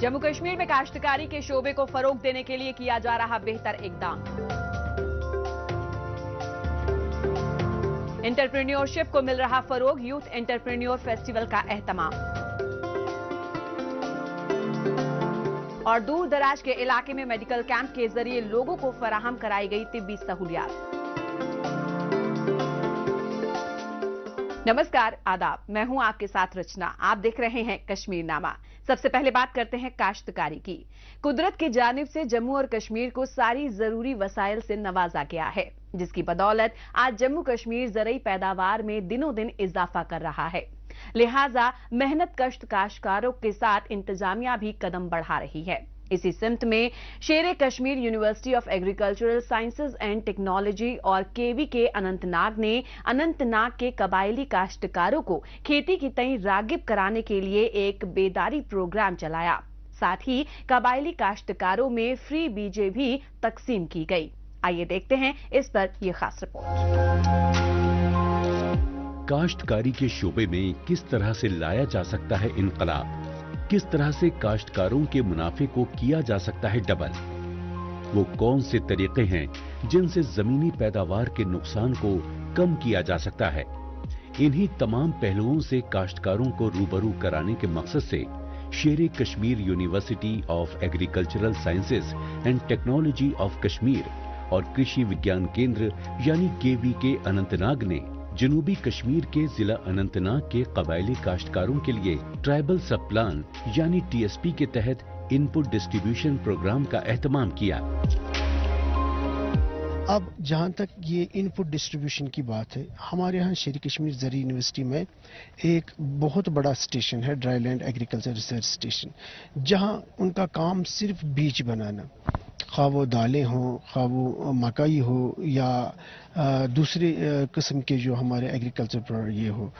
जम्मू कश्मीर में काश्तकारी के शोबे को फरोग देने के लिए किया जा रहा बेहतर इकदाम। एंटरप्रेन्योरशिप को मिल रहा फरोग, यूथ एंटरप्रेन्योर फेस्टिवल का एहतमाम। और दूर दराज के इलाके में मेडिकल कैंप के जरिए लोगों को फराहम कराई गई तिब्बी सहूलियात। नमस्कार, आदाब, मैं हूं आपके साथ रचना। आप देख रहे हैं कश्मीर नामा। सबसे पहले बात करते हैं काश्तकारी की। कुदरत की जानिब से जम्मू और कश्मीर को सारी जरूरी वसाइल से नवाजा गया है, जिसकी बदौलत आज जम्मू कश्मीर ज़रई पैदावार में दिनों दिन इजाफा कर रहा है। लिहाजा मेहनत कश्त काश्तकारों के साथ इंतजामिया भी कदम बढ़ा रही है। इसी सिमत में शेरे Kashmir university of agricultural sciences and technology और केवी के अनंतनाग ने अनंतनाग के कबायली काश्तकारों को खेती की तई रागिब कराने के लिए एक बेदारी प्रोग्राम चलाया। साथ ही कबायली काश्तकारों में फ्री बीजें भी तकसीम की गई। आइए देखते हैं इस पर यह खास रिपोर्ट। काश्तकारी के शोबे में किस तरह से लाया जा सकता है इनकलाब, किस तरह से काश्तकारों के मुनाफे को किया जा सकता है डबल, वो कौन से तरीके हैं जिनसे जमीनी पैदावार के नुकसान को कम किया जा सकता है। इन्हीं तमाम पहलुओं से काश्तकारों को रूबरू कराने के मकसद से शेरे Kashmir university of agricultural sciences and technology of Kashmir और कृषि विज्ञान केंद्र यानी केवी के अनंतनाग ने जनूबी कश्मीर के जिला अनंतनाग के कबायली काश्तकारों के लिए ट्राइबल सब प्लान यानी टीएसपी के तहत इनपुट डिस्ट्रीब्यूशन प्रोग्राम का एहतमाम किया। अब जहां तक ये इनपुट डिस्ट्रीब्यूशन की बात है, हमारे यहाँ शेर कश्मीर ज़रई यूनिवर्सिटी में एक बहुत बड़ा स्टेशन है, ड्राईलैंड एग्रीकल्चर रिसर्च स्टेशन, जहां उनका काम सिर्फ बीज बनाना, खा वो दालें हों, खा वो मकई हो या दूसरे किस्म के जो हमारे एग्रीकल्चर ये हो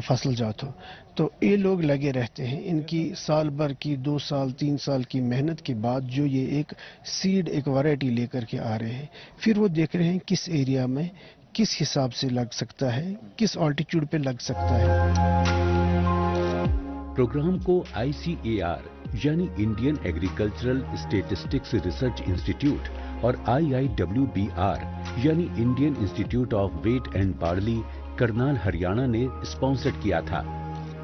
फसल जात हो, तो ये लोग लगे रहते हैं। इनकी साल भर की 2 साल 3 साल की मेहनत के बाद जो ये एक सीड, एक वैरायटी लेकर के आ रहे हैं, फिर वो देख रहे हैं किस एरिया में किस हिसाब से लग सकता है, किस ऑल्टीट्यूड पे लग सकता है। प्रोग्राम को ICAR यानी Indian agricultural statistics research institute और IIWBR यानी Indian institute of wheat and barley Karnal Haryana ने स्पॉन्सर किया था।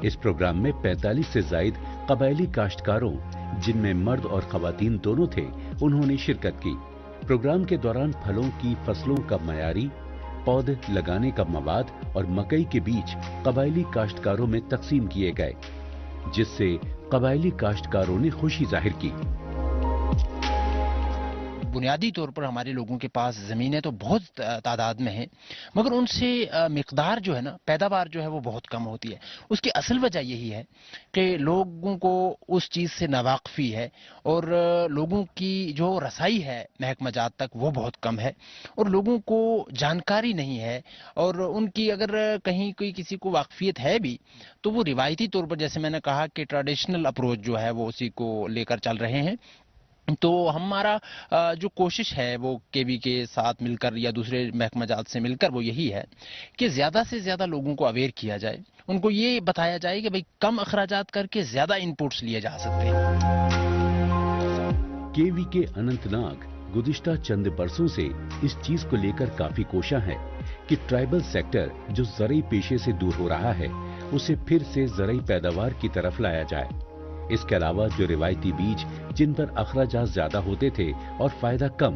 इस प्रोग्राम में 45 से जायद कबायली काश्तकारों, जिनमें मर्द और खवातीन दोनों थे, उन्होंने शिरकत की। प्रोग्राम के दौरान फलों की फसलों का मयारी, पौधे लगाने का मवाद और मकई के बीज कबायली काश्तकारों में तकसीम किए गए, जिससे कबायली काश्तकारों ने खुशी जाहिर की। बुनियादी तौर पर हमारे लोगों के पास ज़मीनें तो बहुत तादाद में हैं, मगर उनसे मिकदार जो है ना, पैदावार जो है वो बहुत कम होती है। उसकी असल वजह यही है कि लोगों को उस चीज़ से नावाकफी है और लोगों की जो रसाई है महकमा जात तक वो बहुत कम है और लोगों को जानकारी नहीं है। और उनकी अगर कहीं कोई किसी को वाकफियत है भी तो वो रिवायती तौर पर, जैसे मैंने कहा कि ट्रेडिशनल अप्रोच जो है वो उसी को लेकर चल रहे हैं। तो हमारा जो कोशिश है वो केवी के साथ मिलकर या दूसरे महकमा जात से मिलकर वो यही है कि ज्यादा से ज्यादा लोगों को अवेयर किया जाए, उनको ये बताया जाए कि भाई कम अखराजात करके ज्यादा इनपुट्स लिए जा सकते हैं। केवी के अनंतनाग गुज़िश्ता चंद बरसों से इस चीज को लेकर काफी कोशा है कि ट्राइबल सेक्टर जो ज़रई पेशे से दूर हो रहा है, उसे फिर से ज़रई पैदावार की तरफ लाया जाए। इसके अलावा जो रिवायती बीज जिन पर अखराजात ज्यादा होते थे और फायदा कम,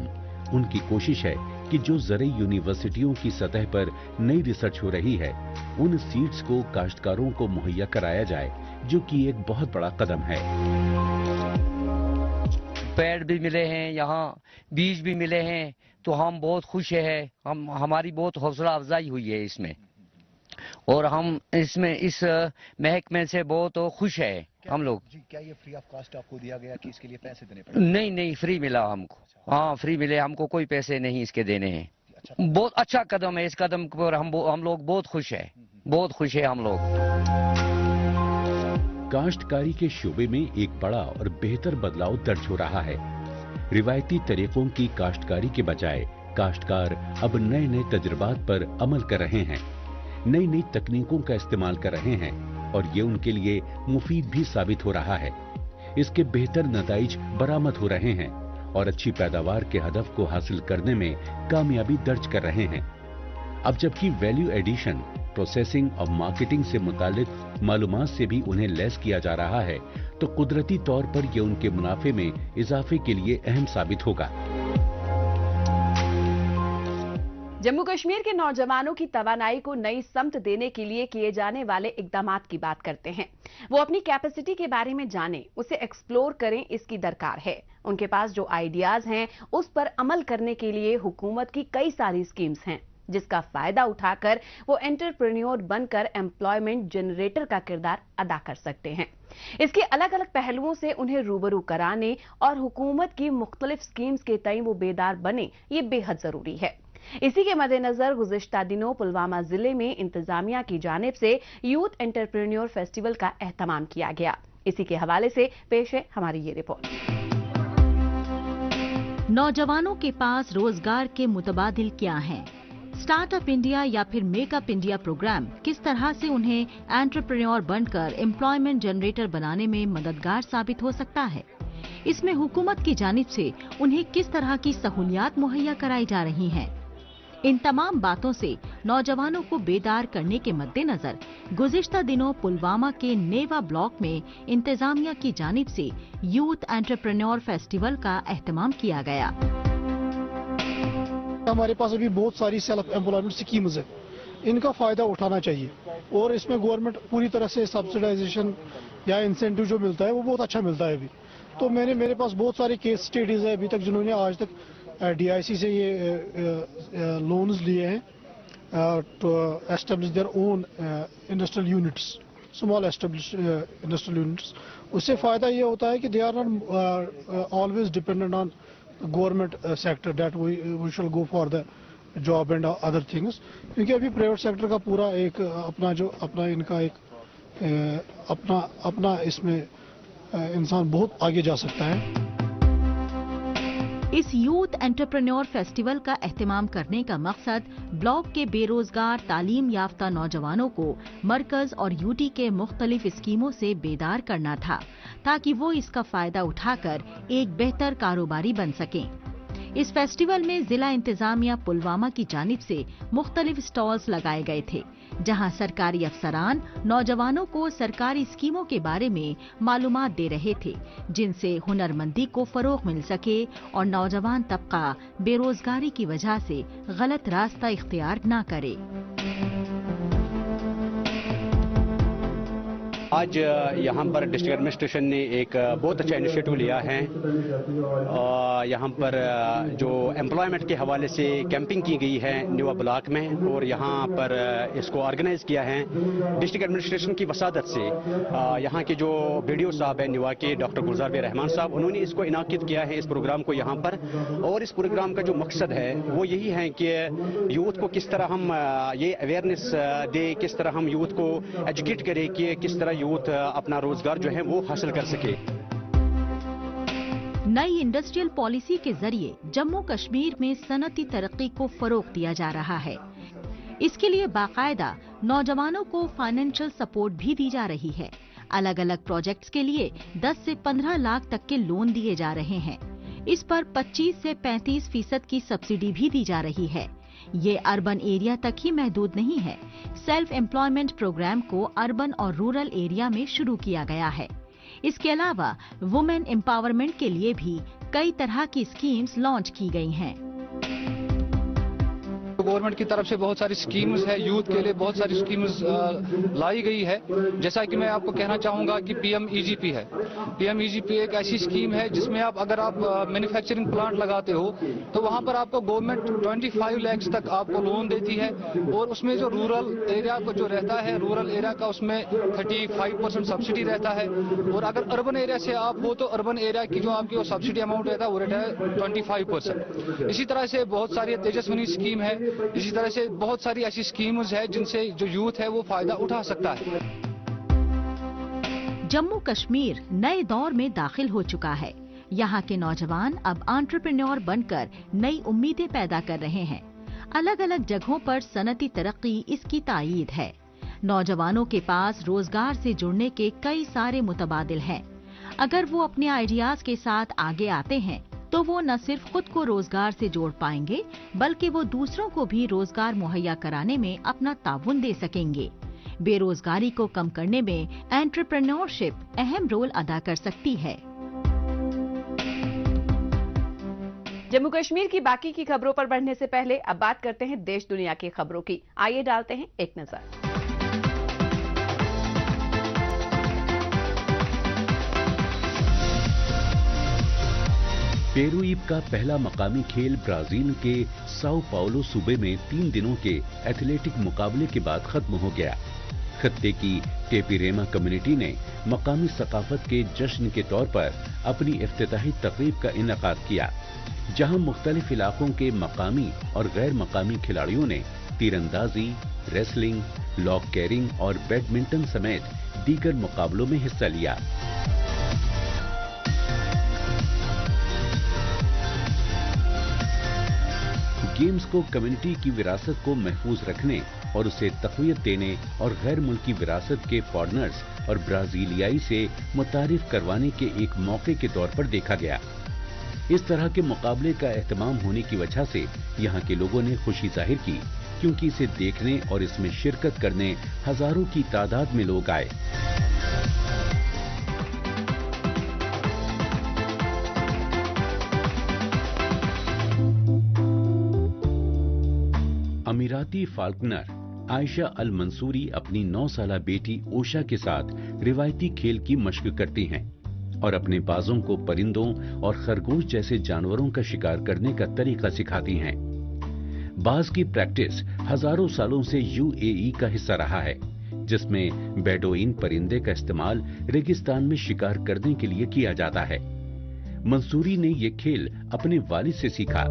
उनकी कोशिश है कि जो ज़रई यूनिवर्सिटियों की सतह पर नई रिसर्च हो रही है, उन सीड्स को काश्तकारों को मुहैया कराया जाए, जो कि एक बहुत बड़ा कदम है। पेड़ भी मिले हैं, यहाँ बीज भी मिले हैं, तो हम बहुत खुश हैं। हमारी बहुत हौसला अफजाई हुई है इसमें और हम इसमें इस महकमे से बहुत खुश है हम लोग। क्या ये फ्री ऑफ कॉस्ट आपको दिया गया कि इसके लिए पैसे देने पड़े? नहीं, फ्री मिला हमको। हाँ, फ्री मिले हमको, कोई पैसे नहीं इसके देने हैं। बहुत अच्छा कदम है। इस कदम पर हम लोग बहुत खुश है, बहुत खुश है हम लोग। काश्तकारी के शोबे में एक बड़ा और बेहतर बदलाव दर्ज हो रहा है। रिवायती तरीकों की काश्तकारी के बजाय काश्तकार अब नए नए तजुर्बात पर अमल कर रहे हैं, नई नई तकनीकों का इस्तेमाल कर रहे हैं और ये उनके लिए मुफीद भी साबित हो रहा है। इसके बेहतर नताइज बरामद हो रहे हैं और अच्छी पैदावार के हदफ को हासिल करने में कामयाबी दर्ज कर रहे हैं। अब जबकि वैल्यू एडिशन, प्रोसेसिंग और मार्केटिंग से मुतालिक मालूमात से भी उन्हें लैस किया जा रहा है, तो कुदरती तौर पर ये उनके मुनाफे में इजाफे के लिए अहम साबित होगा। जम्मू कश्मीर के नौजवानों की तवानाई को नई समत देने के लिए किए जाने वाले इकदामात की बात करते हैं। वो अपनी कैपेसिटी के बारे में जानें, उसे एक्सप्लोर करें, इसकी दरकार है। उनके पास जो आइडियाज हैं उस पर अमल करने के लिए हुकूमत की कई सारी स्कीम्स हैं, जिसका फायदा उठाकर वो एंटरप्रेन्योर बनकर एम्प्लॉयमेंट जनरेटर का किरदार अदा कर सकते हैं। इसके अलग अलग पहलुओं से उन्हें रूबरू कराने और हुकूमत की मुख्तलिफ स्कीम्स के तई वो बेदार बने, ये बेहद जरूरी है। इसी के मद्देनजर गुज़िश्ता दिनों पुलवामा जिले में इंतजामिया की जानिब से यूथ एंटरप्रेन्योर फेस्टिवल का एहतमाम किया गया। इसी के हवाले से पेश है हमारी ये रिपोर्ट। नौजवानों के पास रोजगार के मुतबादिल क्या हैं? स्टार्टअप इंडिया या फिर मेकअप इंडिया प्रोग्राम किस तरह से उन्हें एंटरप्रेन्योर बनकर एम्प्लॉयमेंट जनरेटर बनाने में मददगार साबित हो सकता है? इसमें हुकूमत की जानिब से उन्हें किस तरह की सहूलियात मुहैया कराई जा रही हैं? इन तमाम बातों से नौजवानों को बेदार करने के मद्देनजर गुज़िश्ता दिनों पुलवामा के नेवा ब्लॉक में इंतजामिया की जानिब से यूथ एंटरप्रेन्योर फेस्टिवल का एहतमाम किया गया। हमारे पास अभी बहुत सारी सेल्फ एम्प्लॉयमेंट स्कीम्स है, इनका फायदा उठाना चाहिए और इसमें गवर्नमेंट पूरी तरह से सब्सिडाइजेशन या इंसेंटिव जो मिलता है वो बहुत अच्छा मिलता है अभी। तो मेरे पास बहुत सारे केस स्टडीज है अभी तक जिन्होंने आज तक DIC से ये लोन्स लिए हैं to establish their own industrial units, small establish industrial units. उससे फायदा ये होता है कि they are not always dependent on government sector that we shall go for the job and other things, क्योंकि अभी प्राइवेट सेक्टर का पूरा एक अपना इनका एक अपना इसमें इंसान बहुत आगे जा सकता है। इस यूथ एंटरप्रेन्योर फेस्टिवल का एहतमाम करने का मकसद ब्लॉक के बेरोजगार तालीम याफ्ता नौजवानों को मरकज और यूटी के मुख्तलिफ स्कीमों से बेदार करना था, ताकि वो इसका फायदा उठाकर एक बेहतर कारोबारी बन सकें। इस फेस्टिवल में जिला इंतजामिया पुलवामा की जानिब से मुख्तलिफ स्टॉल्स लगाए गए थे, जहां सरकारी अफसरान नौजवानों को सरकारी स्कीमों के बारे में मालूमात दे रहे थे, जिनसे हुनरमंदी को फरोग मिल सके और नौजवान तबका बेरोजगारी की वजह से गलत रास्ता इख्तियार न करे। आज यहाँ पर डिस्ट्रिक्ट एडमिनिस्ट्रेशन ने एक बहुत अच्छा इनिशिएटिव लिया है। यहाँ पर जो एम्प्लॉयमेंट के हवाले से कैंपिंग की गई है न्यूआ ब्लॉक में, और यहाँ पर इसको ऑर्गेनाइज किया है डिस्ट्रिक्ट एडमिनिस्ट्रेशन की वसादत से। यहाँ के जो BDO साहब हैं न्यूआ के, डॉक्टर गुलजार बे रहमान साहब, उन्होंने इसको इनाकिद किया है इस प्रोग्राम को यहाँ पर। और इस प्रोग्राम का जो मकसद है वो यही है कि यूथ को किस तरह हम ये अवेयरनेस दे, किस तरह हम यूथ को एजुकेट करें कि किस तरह यूथ अपना रोजगार जो है वो हासिल कर सके। नई इंडस्ट्रियल पॉलिसी के जरिए जम्मू कश्मीर में सनती तरक्की को फरोग दिया जा रहा है। इसके लिए बाकायदा नौजवानों को फाइनेंशियल सपोर्ट भी दी जा रही है। अलग अलग प्रोजेक्ट्स के लिए 10 से 15 लाख तक के लोन दिए जा रहे हैं। इस पर 25 से 35% की सब्सिडी भी दी जा रही है। ये अर्बन एरिया तक ही महदूद नहीं है। सेल्फ एम्प्लॉयमेंट प्रोग्राम को अर्बन और रूरल एरिया में शुरू किया गया है। इसके अलावा वुमेन एम्पावरमेंट के लिए भी कई तरह की स्कीम्स लॉन्च की गई हैं। गवर्नमेंट की तरफ से बहुत सारी स्कीम्स है, यूथ के लिए बहुत सारी स्कीम्स लाई गई है। जैसा कि मैं आपको कहना चाहूंगा कि PMEGP है। PMEGP एक ऐसी स्कीम है जिसमें अगर आप मैन्युफैक्चरिंग प्लांट लगाते हो तो वहां पर आपको गवर्नमेंट 25 लाख तक आपको लोन देती है, और उसमें जो रूरल एरिया को जो रहता है, रूरल एरिया का उसमें 35% सब्सिडी रहता है। और अगर अर्बन एरिया से आप हो तो अर्बन एरिया की जो आपकी सब्सिडी अमाउंट रहता है वो रहता है 25%। इसी तरह से बहुत सारी तेजस्विनी स्कीम है। इसी तरह से बहुत सारी ऐसी स्कीम्स है जिनसे जो यूथ है वो फायदा उठा सकता है। जम्मू कश्मीर नए दौर में दाखिल हो चुका है। यहाँ के नौजवान अब एंटरप्रेन्योर बनकर नई उम्मीदें पैदा कर रहे हैं। अलग अलग जगहों पर सनती तरक्की इसकी तायीद है। नौजवानों के पास रोजगार से जुड़ने के कई सारे मुतबादिल हैं। अगर वो अपने आइडियाज के साथ आगे आते हैं तो वो न सिर्फ खुद को रोजगार से जोड़ पाएंगे बल्कि वो दूसरों को भी रोजगार मुहैया कराने में अपना ताउन दे सकेंगे। बेरोजगारी को कम करने में एंटरप्रेन्योरशिप अहम रोल अदा कर सकती है। जम्मू कश्मीर की बाकी की खबरों पर बढ़ने से पहले अब बात करते हैं देश दुनिया की खबरों की। आइए डालते हैं एक नजर। पेरू-ईब का पहला मकामी खेल ब्राजील के साओ पाउलो सूबे में 3 दिनों के एथलेटिक मुकाबले के बाद खत्म हो गया। खत्ते की टेपीरेमा कम्युनिटी ने मकामी सकाफत के जश्न के तौर पर अपनी इफ्तिताही तकरीब का इनेकाद किया, जहां मुख्तलिफ इलाकों के मकामी और गैर मकामी खिलाड़ियों ने तीरंदाजी, रेसलिंग, लॉक कैरिंग और बैडमिंटन समेत दीगर मुकाबलों में हिस्सा लिया। गेम्स को कम्युनिटी की विरासत को महफूज रखने और उसे तक़वियत देने और गैर मुल्की विरासत के फॉरेनर्स और ब्राजीलियाई से मुतारिफ करवाने के एक मौके के तौर पर देखा गया। इस तरह के मुकाबले का एहतमाम होने की वजह से यहाँ के लोगों ने खुशी जाहिर की, क्योंकि इसे देखने और इसमें शिरकत करने हजारों की तादाद में लोग आए। अमीराती फाल्कनर आयशा अल मंसूरी अपनी 9 साला बेटी ओशा के साथ रिवायती खेल की मशक करती हैं और अपने बाजों को परिंदों और खरगोश जैसे जानवरों का शिकार करने का तरीका सिखाती हैं। बाज की प्रैक्टिस हजारों सालों से यूएई का हिस्सा रहा है, जिसमें बेडोइन परिंदे का इस्तेमाल रेगिस्तान में शिकार करने के लिए किया जाता है। मंसूरी ने ये खेल अपने वालिद से सीखा।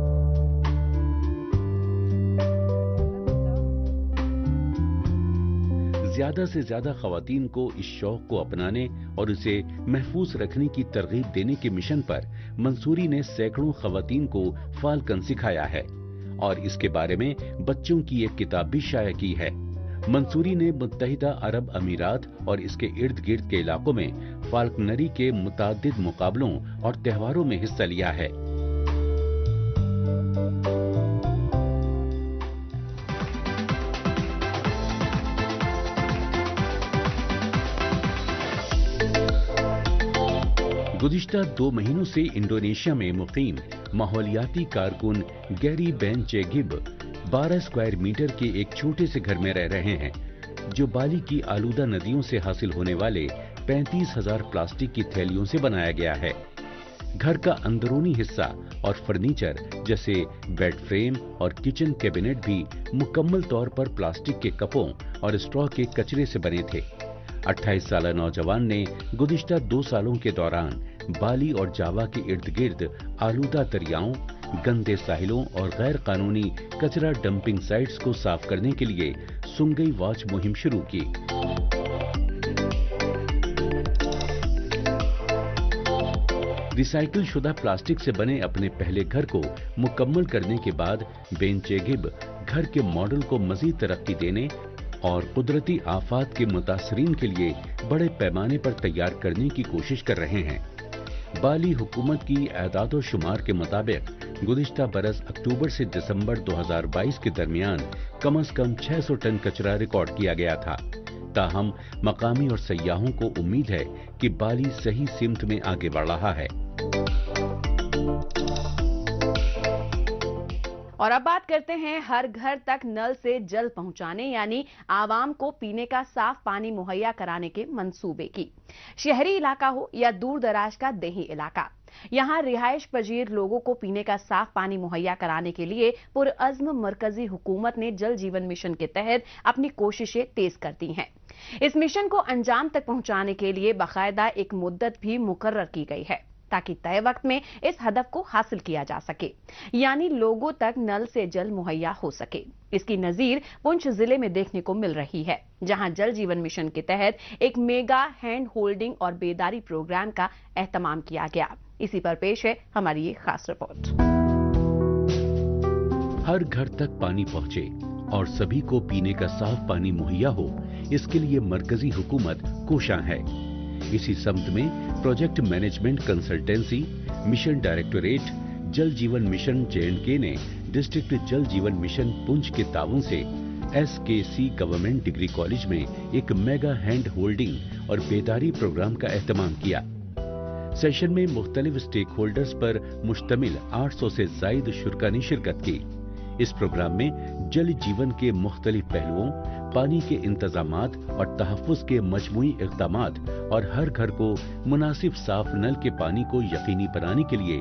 ज्यादा से ज्यादा खवातीन को इस शौक को अपनाने और इसे महफूज रखने की तरगीब देने के मिशन पर मंसूरी ने सैकड़ों खवातीन को फाल्कन सिखाया है और इसके बारे में बच्चों की एक किताब भी शाया की है। मंसूरी ने मुत्तहिदा अरब अमीरात और इसके इर्द गिर्द के इलाकों में फाल्कनरी के मुताद्दिद मुकाबलों और त्योहारों में हिस्सा लिया है। गुज़िश्ता 2 महीनों से इंडोनेशिया में मुकीम माहौलियाती कारकुन गैरी बेनचेगिब 12 स्क्वायर मीटर के एक छोटे से घर में रह रहे हैं, जो बाली की आलूदा नदियों से हासिल होने वाले 35,000 प्लास्टिक की थैलियों से बनाया गया है। घर का अंदरूनी हिस्सा और फर्नीचर जैसे बेड फ्रेम और किचन कैबिनेट भी मुकम्मल तौर पर प्लास्टिक के कपों और स्ट्रॉ के कचरे से बने थे। 28 साला नौजवान ने गुज़िश्ता 2 सालों के दौरान बाली और जावा के इर्द गिर्द आलूदा दरियाओं, गंदे साहिलों और गैर कानूनी कचरा डंपिंग साइट्स को साफ करने के लिए सुंगई वॉच मुहिम शुरू की। रिसाइकिल शुदा प्लास्टिक से बने अपने पहले घर को मुकम्मल करने के बाद बेनचेगिब घर के मॉडल को मजीद तरक्की देने और कुदरती आफात के मुतासरीन के लिए बड़े पैमाने पर तैयार करने की कोशिश कर रहे हैं। बाली हुकूमत की एदाद और शुमार के मुताबिक गुज़िश्ता बरस अक्टूबर से दिसंबर 2022 के दरमियान कम से कम 600 टन कचरा रिकॉर्ड किया गया था। ताहम मकामी और सयाहों को उम्मीद है कि बाली सही सिमत में आगे बढ़ रहा है। और अब बात करते हैं हर घर तक नल से जल पहुंचाने यानी आवाम को पीने का साफ पानी मुहैया कराने के मंसूबे की। शहरी इलाका हो या दूर दराज का देही इलाका, यहां रिहाइश पजीर लोगों को पीने का साफ पानी मुहैया कराने के लिए पुरअज़्म मरकजी हुकूमत ने जल जीवन मिशन के तहत अपनी कोशिशें तेज कर दी हैं। इस मिशन को अंजाम तक पहुंचाने के लिए बाकायदा एक मुद्दत भी मुकर्रर की गई है ताकि तय वक्त में इस हदफ को हासिल किया जा सके, यानी लोगों तक नल से जल मुहैया हो सके। इसकी नजीर पुंछ जिले में देखने को मिल रही है, जहां जल जीवन मिशन के तहत एक मेगा हैंड होल्डिंग और बेदारी प्रोग्राम का एहतमाम किया गया। इसी पर पेश है हमारी ये खास रिपोर्ट। हर घर तक पानी पहुंचे और सभी को पीने का साफ पानी मुहैया हो, इसके लिए मरकजी हुकूमत कोशां है। इसी समिति में project management consultancy, mission directorate, जल जीवन मिशन J&K ने डिस्ट्रिक्ट जल जीवन मिशन पुंछ के ताउन से SKC गवर्नमेंट डिग्री कॉलेज में एक मेगा हैंड होल्डिंग और बेदारी प्रोग्राम का एहतमाम किया। सेशन में मुख्तलिफ स्टेक होल्डर्स पर मुश्तमिल 800 से जायद शुरा ने शिरकत की। इस प्रोग्राम में जल जीवन के मुख्तलिफ पहलुओं, पानी के इंतजामात और तहफ्फुज के मजमूई इक़दामात और हर घर को मुनासिब साफ नल के पानी को यकीनी बनाने के लिए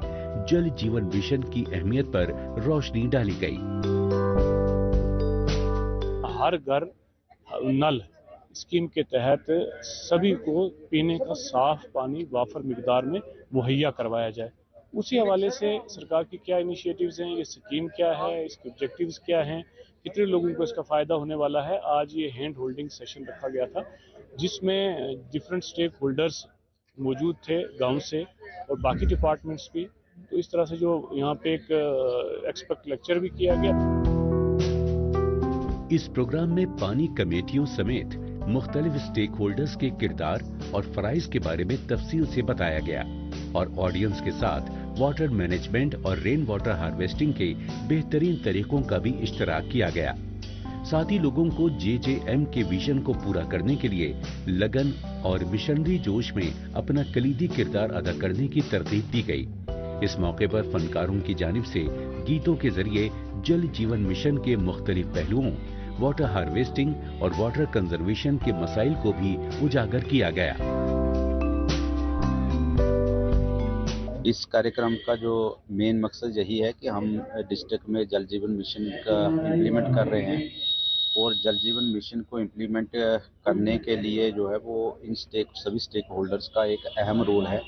जल जीवन मिशन की अहमियत पर रोशनी डाली गई। हर घर नल स्कीम के तहत सभी को पीने का साफ पानी वाफर मिकदार में मुहैया करवाया जाए। उसी हवाले से सरकार की क्या इनिशिएटिव्स हैं, ये स्कीम क्या है, इसके ऑब्जेक्टिव्स क्या हैं, कितने लोगों को इसका फ़ायदा होने वाला है। आज ये हैंड होल्डिंग सेशन रखा गया था जिसमें डिफरेंट स्टेक होल्डर्स मौजूद थे गांव से और बाकी डिपार्टमेंट्स भी। तो इस तरह से जो यहाँ पे एक एक्सपर्ट लेक्चर भी किया गया। इस प्रोग्राम में पानी कमेटियों समेत मुख्तलिफ स्टेक होल्डर्स के किरदार और फराइज के बारे में तफसील से बताया गया और ऑडियंस के साथ वाटर मैनेजमेंट और रेन वाटर हार्वेस्टिंग के बेहतरीन तरीकों का भी इश्तराक किया गया। साथ ही लोगों को JJM के विजन को पूरा करने के लिए लगन और मिशनरी जोश में अपना कलीदी किरदार अदा करने की तरगीब दी गई। इस मौके पर फनकारों की जानिब से गीतों के जरिए जल जीवन मिशन के मुख्तलिफ पहलुओं, वाटर हार्वेस्टिंग और वाटर कंजर्वेशन के मसाइल को भी उजागर किया गया। इस कार्यक्रम का जो मेन मकसद यही है कि हम डिस्ट्रिक्ट में जल जीवन मिशन का इम्प्लीमेंट कर रहे हैं और जल जीवन मिशन को इम्प्लीमेंट करने के लिए जो है वो इन सभी स्टेक होल्डर्स का एक अहम रोल है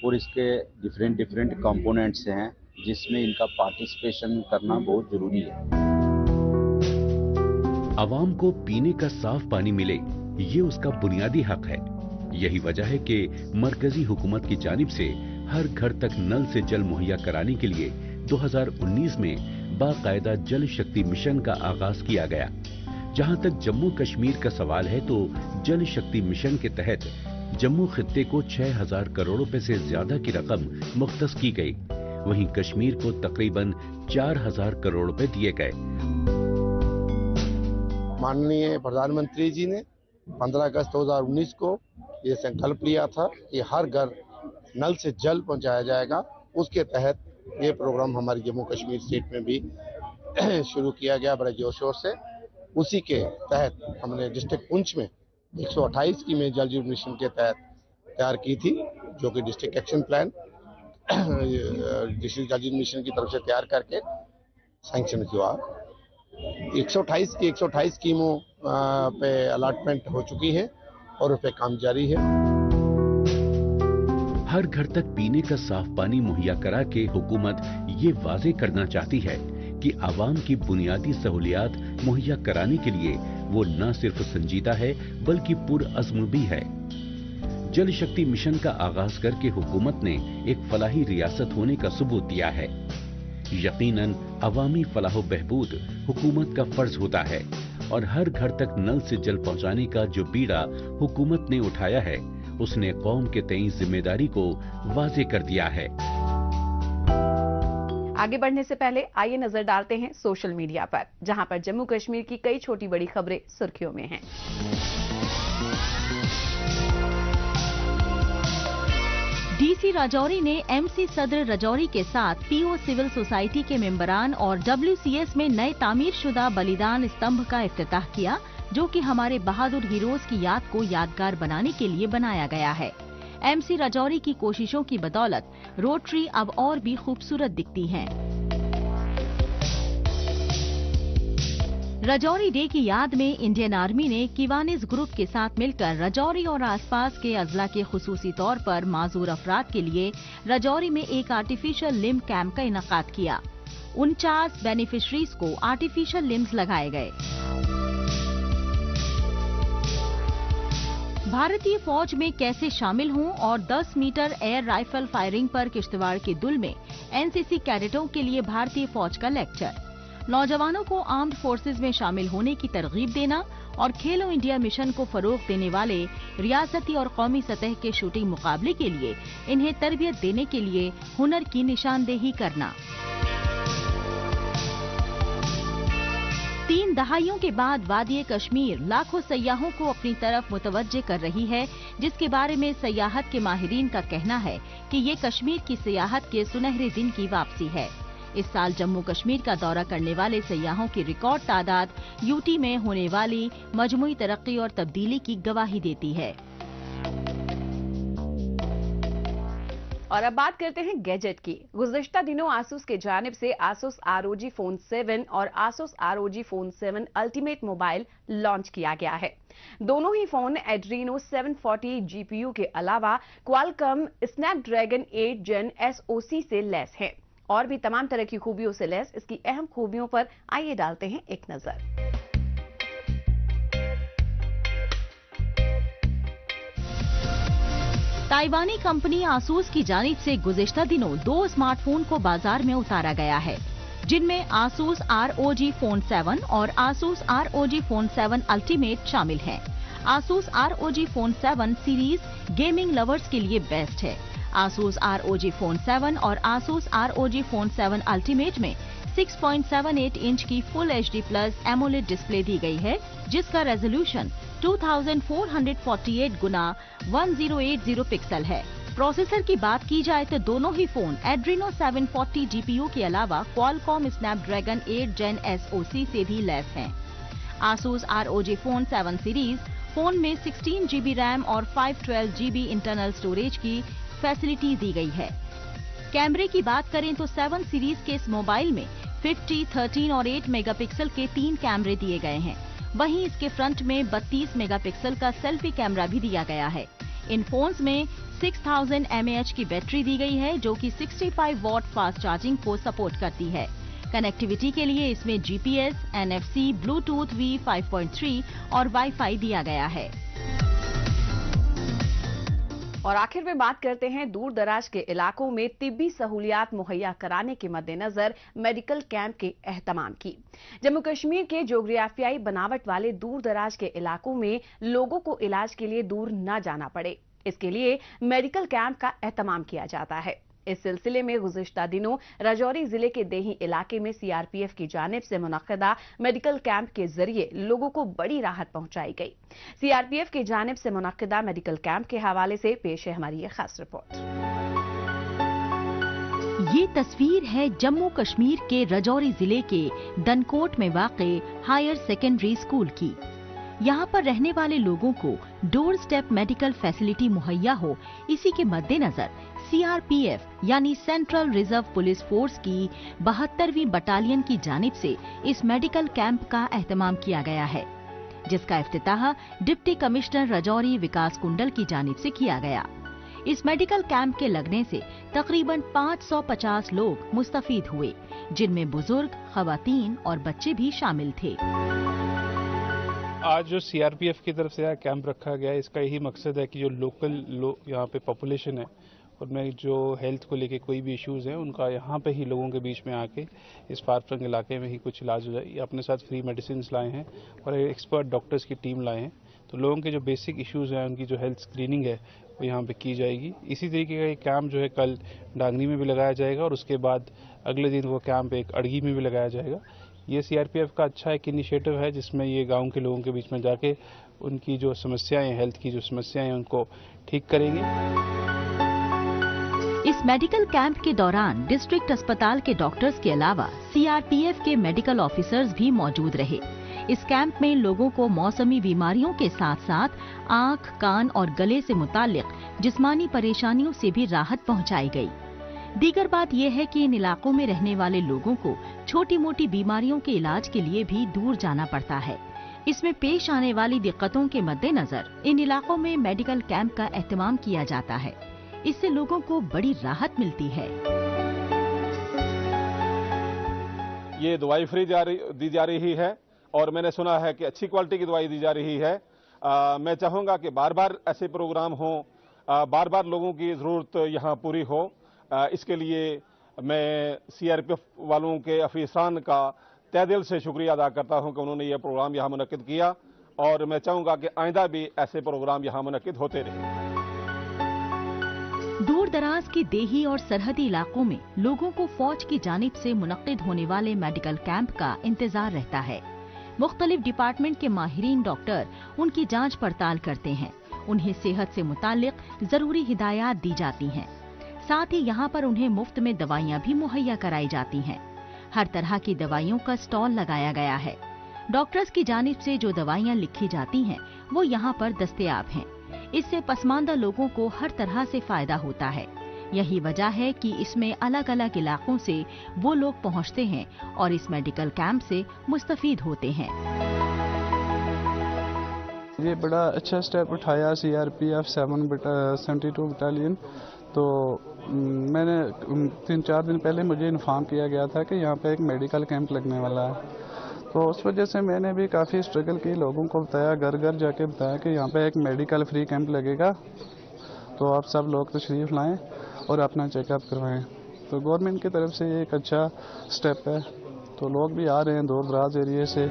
और इसके डिफरेंट कंपोनेंट्स हैं जिसमें इनका पार्टिसिपेशन करना बहुत जरूरी है। आवाम को पीने का साफ पानी मिले, ये उसका बुनियादी हक है। यही वजह है कि मरकजी हुकूमत की जानिब से हर घर तक नल से जल मुहैया कराने के लिए 2019 में बाकायदा जल शक्ति मिशन का आगाज किया गया। जहां तक जम्मू कश्मीर का सवाल है तो जल शक्ति मिशन के तहत जम्मू खित्ते को 6000 करोड़ रुपए से ज्यादा की रकम मुख्तस की गई। वहीं कश्मीर को तकरीबन 4000 करोड़ रुपए दिए गए। माननीय प्रधानमंत्री जी ने 15 अगस्त 2019 को ये संकल्प लिया था कि हर घर नल से जल पहुंचाया जाएगा। उसके तहत ये प्रोग्राम हमारे जम्मू कश्मीर स्टेट में भी शुरू किया गया बड़े जोर शोर से। उसी के तहत हमने डिस्ट्रिक्ट पुंछ में 128 स्कीमें जल जीवन मिशन के तहत तैयार की थी, जो कि डिस्ट्रिक्ट एक्शन प्लान डिस्ट्रिक्ट जल जीवन मिशन की तरफ से तैयार करके सैंक्शन हुआ। 128 की 128 स्कीमों पे अलॉटमेंट हो चुकी है और उस पर काम जारी है। हर घर तक पीने का साफ पानी मुहैया करा के हुकूमत ये वाजे करना चाहती है कि आवाम की बुनियादी सहूलियात मुहैया कराने के लिए वो न सिर्फ संजीदा है बल्कि पुरअज़्म भी है। जल शक्ति मिशन का आगाज करके हुकूमत ने एक फलाही रियासत होने का सबूत दिया है। यकीनन अवामी फलाह बहबूद हुकूमत का फर्ज होता है और हर घर तक नल से जल पहुंचाने का जो बीड़ा हुकूमत ने उठाया है उसने कौम के तई जिम्मेदारी को वाज़े कर दिया है। आगे बढ़ने से पहले आइए नजर डालते हैं सोशल मीडिया पर, जहां पर जम्मू कश्मीर की कई छोटी बड़ी खबरें सुर्खियों में हैं। डीसी राजौरी ने MC सदर राजौरी के साथ PO सिविल सोसाइटी के मेंबरान और WCS में नए तामीर शुदा बलिदान स्तंभ का इफ्तिताह किया, जो कि हमारे बहादुर हीरोज की याद को यादगार बनाने के लिए बनाया गया है। MC राजौरी की कोशिशों की बदौलत रोटरी अब और भी खूबसूरत दिखती हैं। राजौरी डे की याद में इंडियन आर्मी ने किवानिस ग्रुप के साथ मिलकर राजौरी और आसपास के अजला के खुसूसी तौर पर माजूर अफराद के लिए राजौरी में एक आर्टिफिशियल लिम्ब कैंप का इनकाद किया। 49 बेनिफिशरीज को आर्टिफिशियल लिम्ब्स लगाए गए। भारतीय फौज में कैसे शामिल हों और 10 मीटर एयर राइफल फायरिंग पर किश्तवाड़ के दुल में NCC कैडेटों के लिए भारतीय फौज का लेक्चर। नौजवानों को आर्म्ड फोर्सेज में शामिल होने की तरगीब देना और खेलो इंडिया मिशन को फरोग देने वाले रियासती और कौमी सतह के शूटिंग मुकाबले के लिए इन्हें तरबियत देने के लिए हुनर की निशानदेही करना। 3 दहाइयों के बाद वादी कश्मीर लाखों सयाहों को अपनी तरफ मुतवज्जे कर रही है, जिसके बारे में सयाहत के माहिरीन का कहना है कि ये कश्मीर की सियाहत के सुनहरे दिन की वापसी है। इस साल जम्मू कश्मीर का दौरा करने वाले सयाहों की रिकॉर्ड तादाद यूटी में होने वाली मजमूई तरक्की और तब्दीली की गवाही देती है। और अब बात करते हैं गैजेट की। गुज़िश्ता दिनों आसूस के जानिब से आसूस ROG फोन 7 और Asus ROG phone 7 ultimate mobile launch किया गया है। दोनों ही फोन एड्रीनो 740 GPU के अलावा क्वालकॉम स्नैपड्रैगन 8 Gen SoC से लैस हैं और भी तमाम तरह की खूबियों से लैस इसकी अहम खूबियों पर आइए डालते हैं एक नजर। ताइवानी कंपनी आसूस की जानिब से गुज़िश्ता दिनों 2 स्मार्टफोन को बाजार में उतारा गया है, जिनमें आसूस ROG फोन 7 और आसूस ROG फोन 7 अल्टीमेट शामिल हैं। Asus ROG phone 7 series gaming lovers के लिए बेस्ट है। आसूस ROG फोन 7 और आसूस ROG फोन 7 अल्टीमेट में 6.78 इंच की full HD plus AMOLED display दी गई है, जिसका रेजोल्यूशन 2448 गुना 1080 पिक्सल है। प्रोसेसर की बात की जाए तो दोनों ही फोन एड्रीनो 740 GPU के अलावा क्वालकॉम स्नैपड्रैगन 8 Gen SoC से भी लैस हैं। Asus ROG phone 7 series phone में 16 GB रैम और 512 GB इंटरनल स्टोरेज की फैसिलिटी दी गई है। कैमरे की बात करें तो 7 सीरीज के इस मोबाइल में 50, 13 और 8 मेगापिक्सल के 3 कैमरे दिए गए हैं। वहीं इसके फ्रंट में 32 मेगापिक्सल का सेल्फी कैमरा भी दिया गया है। इन फोन्स में 6000 mAh की बैटरी दी गई है, जो कि 65 वॉट फास्ट चार्जिंग को सपोर्ट करती है। कनेक्टिविटी के लिए इसमें GPS, NFC, ब्लूटूथ V 5.3 और वाईफाई दिया गया है। और आखिर में बात करते हैं दूर दराज के इलाकों में तिब्बी सहूलियात मुहैया कराने के मद्देनजर मेडिकल कैंप के एहतमाम की। जम्मू कश्मीर के जोग्राफियाई बनावट वाले दूर दराज के इलाकों में लोगों को इलाज के लिए दूर न जाना पड़े, इसके लिए मेडिकल कैंप का एहतमाम किया जाता है। इस सिलसिले में गुज़िश्ता दिनों राजौरी जिले के देही इलाके में CRPF की जानिब से मुनक्किदा मेडिकल कैंप के जरिए लोगों को बड़ी राहत पहुंचाई गई। CRPF की जानिब से मुनक्किदा मेडिकल कैंप के हवाले से पेश है हमारी ये खास रिपोर्ट। ये तस्वीर है जम्मू कश्मीर के राजौरी जिले के दनकोट में वाक़े हायर सेकेंडरी स्कूल की। यहाँ पर रहने वाले लोगों को डोर स्टेप मेडिकल फैसिलिटी मुहैया हो, इसी के मद्देनजर CRPF यानी सेंट्रल रिजर्व पुलिस फोर्स की 72वीं बटालियन की जानिब से इस मेडिकल कैंप का एहतमाम किया गया है, जिसका इफ्तिताह डिप्टी कमिश्नर राजौरी विकास कुंडल की जानिब से किया गया। इस मेडिकल कैंप के लगने से तकरीबन 550 लोग मुस्तफीद हुए, जिनमें बुजुर्ग, खवातीन और बच्चे भी शामिल थे। आज जो CRPF की तरफ से कैंप रखा गया है, इसका यही मकसद है कि जो लोकल यहाँ पे पॉपुलेशन है उनमें जो हेल्थ को लेके कोई भी इश्यूज़ हैं उनका यहाँ पे ही लोगों के बीच में आके इस फारफंग इलाके में ही कुछ इलाज हो जाए। ये अपने साथ फ्री मेडिसिन लाए हैं और एक्सपर्ट डॉक्टर्स की टीम लाए हैं, तो लोगों के जो बेसिक इश्यूज़ हैं उनकी जो हेल्थ स्क्रीनिंग है वो यहाँ पे की जाएगी। इसी तरीके का ये कैंप जो है कल डांगनी में भी लगाया जाएगा और उसके बाद अगले दिन वो कैंप एक अड़गी में भी लगाया जाएगा। ये CRPF का अच्छा एक इनिशिएटिव है, जिसमें ये गाँव के लोगों के बीच में जाके उनकी जो समस्याएँ हैं, हेल्थ की जो समस्याएँ हैं, उनको ठीक करेंगे। इस मेडिकल कैंप के दौरान डिस्ट्रिक्ट अस्पताल के डॉक्टर्स के अलावा CRPF के मेडिकल ऑफिसर्स भी मौजूद रहे। इस कैंप में लोगों को मौसमी बीमारियों के साथ साथ आँख, कान और गले से मुताल्लिक जिस्मानी परेशानियों से भी राहत पहुंचाई गई। दीगर बात यह है कि इन इलाकों में रहने वाले लोगों को छोटी मोटी बीमारियों के इलाज के लिए भी दूर जाना पड़ता है। इसमें पेश आने वाली दिक्कतों के मद्देनजर इन इलाकों में मेडिकल कैंप का एहतमाम किया जाता है। इससे लोगों को बड़ी राहत मिलती है। ये दवाई फ्री दी जा रही है और मैंने सुना है कि अच्छी क्वालिटी की दवाई दी जा रही है। मैं चाहूँगा कि बार बार ऐसे प्रोग्राम हों, बार बार लोगों की ज़रूरत यहाँ पूरी हो। इसके लिए मैं CRPF वालों के अफसरान का तहे दिल से शुक्रिया अदा करता हूं कि उन्होंने ये प्रोग्राम यहाँ मुनक्किद किया और मैं चाहूँगा कि आइंदा भी ऐसे प्रोग्राम यहाँ मुनक्किद होते रहें। दूर दराज के देही और सरहदी इलाकों में लोगों को फौज की जानिब से मुनक्किद होने वाले मेडिकल कैंप का इंतजार रहता है। मुख्तलिफ डिपार्टमेंट के माहिरीन डॉक्टर उनकी जांच पड़ताल करते हैं। उन्हें सेहत से मुतालिक जरूरी हिदायत दी जाती हैं। साथ ही यहाँ पर उन्हें मुफ्त में दवाइयाँ भी मुहैया कराई जाती हैं। हर तरह की दवाइयों का स्टॉल लगाया गया है। डॉक्टर्स की जानिब से जो दवाइयाँ लिखी जाती हैं वो यहाँ पर दस्तयाब हैं। इससे पसमानदा लोगों को हर तरह से फायदा होता है। यही वजह है कि इसमें अलग अलग इलाकों से वो लोग पहुँचते हैं और इस मेडिकल कैंप से मुस्तफीद होते हैं। ये बड़ा अच्छा स्टेप उठाया CRPF 72 बटालियन। तो मैंने 3-4 दिन पहले मुझे इन्फॉर्म किया गया था कि यहाँ पे एक मेडिकल कैंप लगने वाला है। तो उस वजह से मैंने भी काफ़ी स्ट्रगल की, लोगों को बताया, घर घर जाके बताया कि यहाँ पे एक मेडिकल फ्री कैंप लगेगा, तो आप सब लोग तशरीफ़ लाएं और अपना चेकअप करवाएं। तो गवर्नमेंट की तरफ से ये एक अच्छा स्टेप है, तो लोग भी आ रहे हैं दूर दराज एरिया से।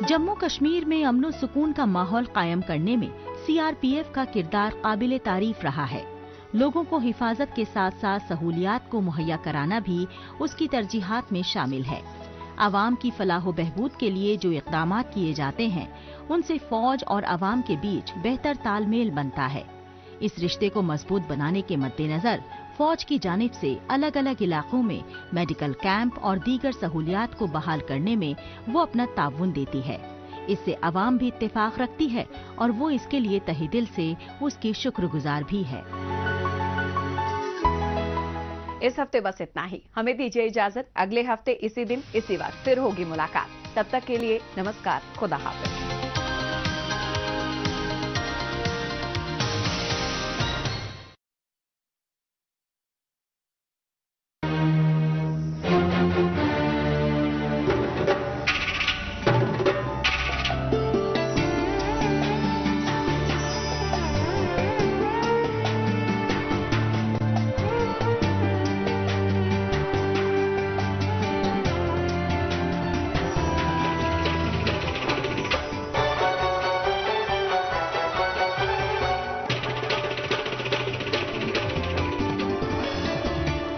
जम्मू कश्मीर में अमन सुकून का माहौल कायम करने में CRPF का किरदार काबिले तारीफ रहा है। लोगों को हिफाजत के साथ साथ सहूलियात को मुहैया कराना भी उसकी तरजीहात में शामिल है। आवाम की फलाह बहबूद के लिए जो इक़दाम किए जाते हैं उनसे फौज और आवाम के बीच बेहतर तालमेल बनता है। इस रिश्ते को मजबूत बनाने के मद्देनजर फौज की जानिब से अलग अलग इलाकों में मेडिकल कैंप और दीगर सहूलियात को बहाल करने में वो अपना ताउन देती है। इससे आवाम भी इत्तेफाक रखती है और वो इसके लिए तहे दिल से उसकी शुक्रगुजार भी है। इस हफ्ते बस इतना ही। हमें दीजिए इजाजत। अगले हफ्ते इसी दिन इसी वक्त फिर होगी मुलाकात। तब तक के लिए नमस्कार, खुदा हाफिज।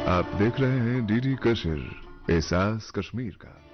आप देख रहे हैं DD कश्मीर, एहसास कश्मीर का।